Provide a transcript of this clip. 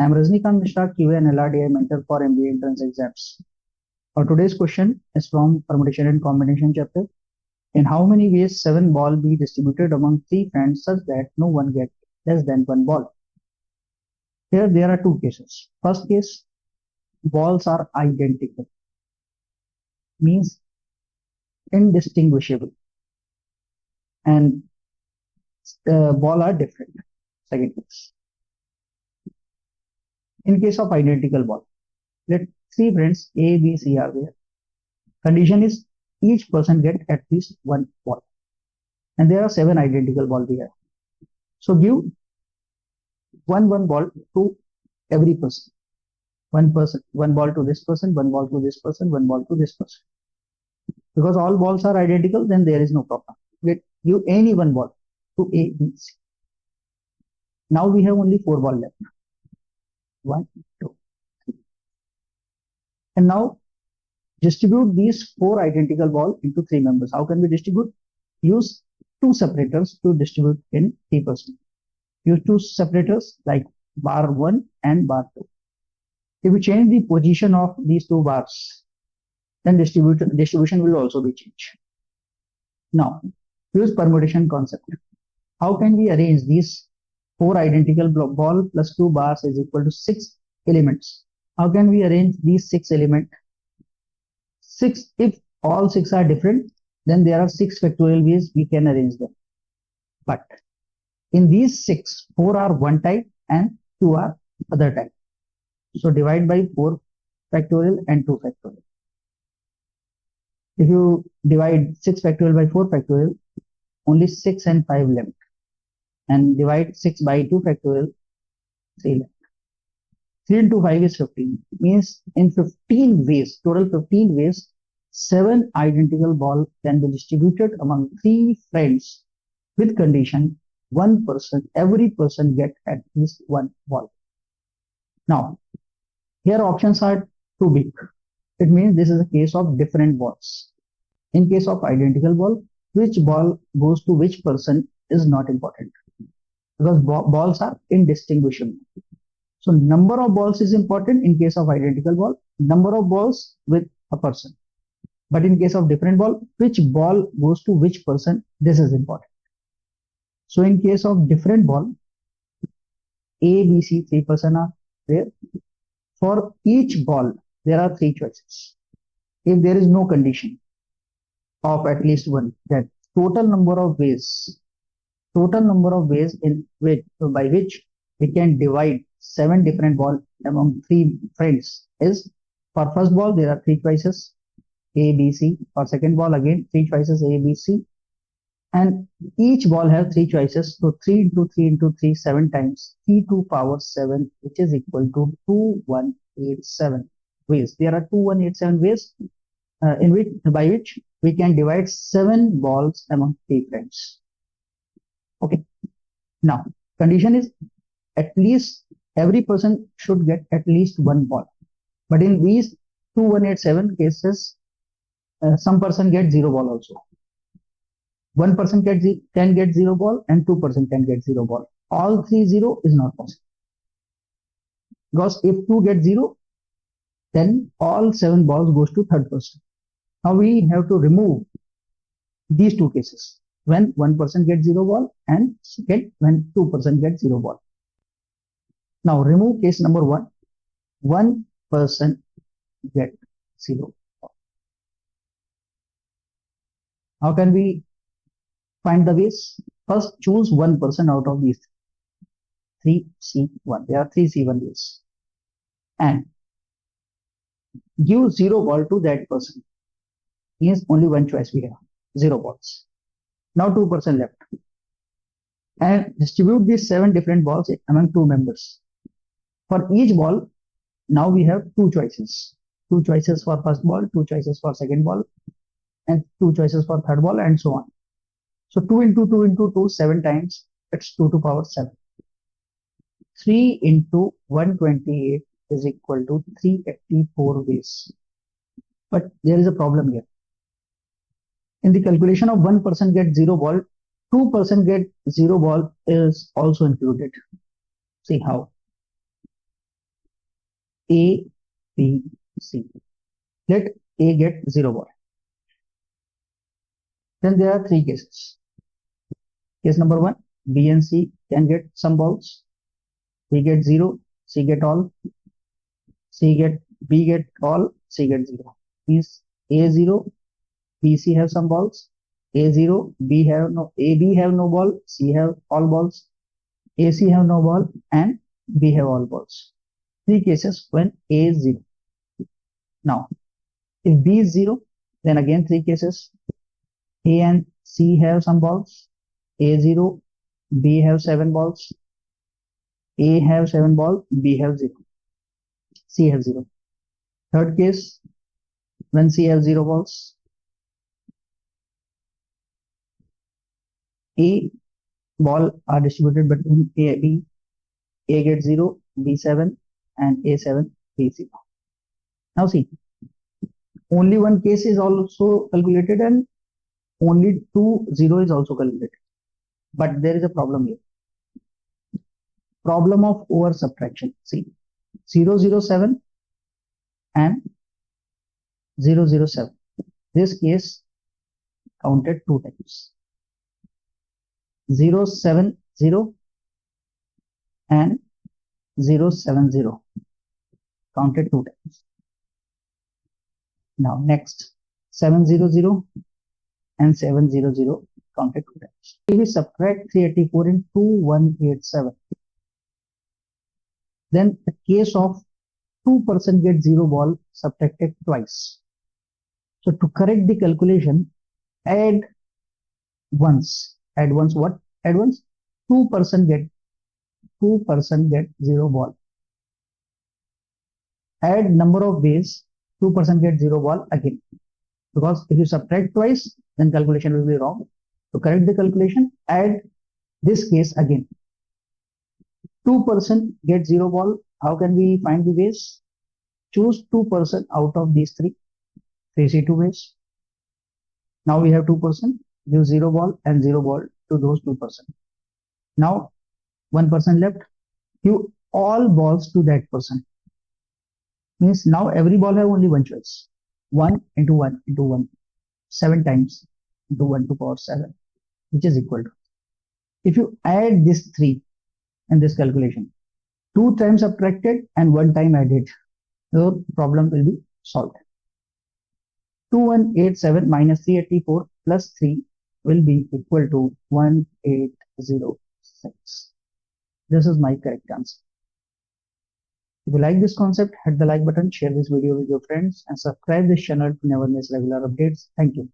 I am Rajnikant Mishra, QA and LRDI mentor for MBA entrance exams. Our today's question is from Permutation and Combination chapter. In how many ways 7 balls be distributed among 3 friends such that no one gets less than 1 ball? Here there are 2 cases. First case, balls are identical, means indistinguishable, and ball are different. Second case. In case of identical ball, let 3 friends A, B, C are there. Condition is each person get at least 1 ball, and there are 7 identical balls here. So give one ball to every person. One ball to this person, 1 ball to this person, 1 ball to this person. Because all balls are identical, then there is no problem. Give any 1 ball to A, B, C. Now we have only 4 balls left. 1, 2, 3. And now distribute these 4 identical balls into 3 members. How can we distribute? Use 2 separators to distribute in 3%. Use 2 separators like bar 1 and bar 2. If we change the position of these 2 bars, then distribution will also be changed. Now, use permutation concept. How can we arrange these 4 identical ball plus 2 bars is equal to 6 elements? How can we arrange these 6 elements? 6, if all 6 are different, then there are 6 factorial ways we can arrange them. But in these 6, 4 are one type and 2 are other type. So divide by 4 factorial and 2 factorial. If you divide 6 factorial by 4 factorial, only 6 and 5 left. And divide 6 by 2 factorial, 3 left. 3 into 5 is 15. Means in 15 ways, total 15 ways, 7 identical balls can be distributed among 3 friends with condition every person get at least 1 ball. Now, here options are too big. It means this is a case of different balls. In case of identical ball, which ball goes to which person is not important, because balls are indistinguishable. So number of balls is important in case of identical ball, number of balls with a person. But in case of different ball, which ball goes to which person, this is important. So in case of different ball, A, B, C, 3 persons are there. For each ball, there are 3 choices. If there is no condition of at least 1, that total number of ways by which we can divide 7 different balls among 3 friends is, for first ball there are 3 choices A, B, C. For second ball again 3 choices A, B, C. And each ball have 3 choices. So 3 into 3 into 3, 7 times 3 to power 7, which is equal to 2187 ways. There are 2187 ways by which we can divide 7 balls among 3 friends. Okay. Now, condition is at least every person should get at least 1 ball. But in these 2187 cases, some person get 0 ball also. 1 person can get 0 ball and 2 person can get 0 ball. All 3 0 is not possible. Because if 2 get 0, then all 7 balls goes to third person. Now we have to remove these 2 cases. When 1 person gets 0 ball and second when 2 person gets 0 ball. Now remove case number 1. 1 person get 0 ball. How can we find the ways? First choose 1 person out of these 3C1. There are 3 C1 ways. And give 0 ball to that person. Means only 1 choice we have. 0 balls. Now 2 person left. And distribute these 7 different balls among 2 members. For each ball, now we have 2 choices. 2 choices for first ball, 2 choices for second ball, and 2 choices for third ball, and so on. So 2 into 2 into 2, 7 times, it's 2 to power 7. 3 into 128 is equal to 384 ways. But there is a problem here. In the calculation of 1 person get 0 ball, 2 person get 0 ball is also included. See how. A, B, C. Let A get 0 ball. Then there are three cases. Case number 1, B and C can get some balls. B get 0, C get all, B get all, C get 0. Means A 0, B C have some balls. A 0, B have no, A B have no ball, C have all balls. A C have no ball and B have all balls. Three cases when A is 0. Now, if B is 0, then again three cases. A and C have some balls. A 0, B have 7 balls. A have 7 balls, B have 0. C have 0. Third case, when C have 0 balls, A ball are distributed between A, B. A gets 0, B 7, and A 7, B 0. Now see, only one case is also calculated and only 2 0 is also calculated. But there is a problem here. Problem of over subtraction. See, 007 and 007. This case counted 2 times. 070 and 070 counted 2 times. Now next, 700 and 700 counted 2 times. If we subtract 384 and 2187, then the case of 2% get 0 ball subtracted twice. So to correct the calculation, add once. Add once what? Add once 2% get 0 ball. Add number of ways 2% get 0 ball again. Because if you subtract twice, then calculation will be wrong. To correct the calculation, add this case again. 2% get 0 ball. How can we find the ways? Choose 2% out of these three. 3C2 ways. Now we have 2%. Give 0 ball and 0 ball to those 2%. Now 1% left. Give all balls to that person. Means now every ball have only one choice. 1 into 1 into 1. 7 times into 1 to power 7, which is equal to. If you add these 3 in this calculation, 2 times subtracted and 1 time added, the problem will be solved. 2187 minus 384 plus 3 will be equal to 1806. This is my correct answer. If you like this concept, hit the like button, share this video with your friends, and subscribe this channel to never miss regular updates. Thank you.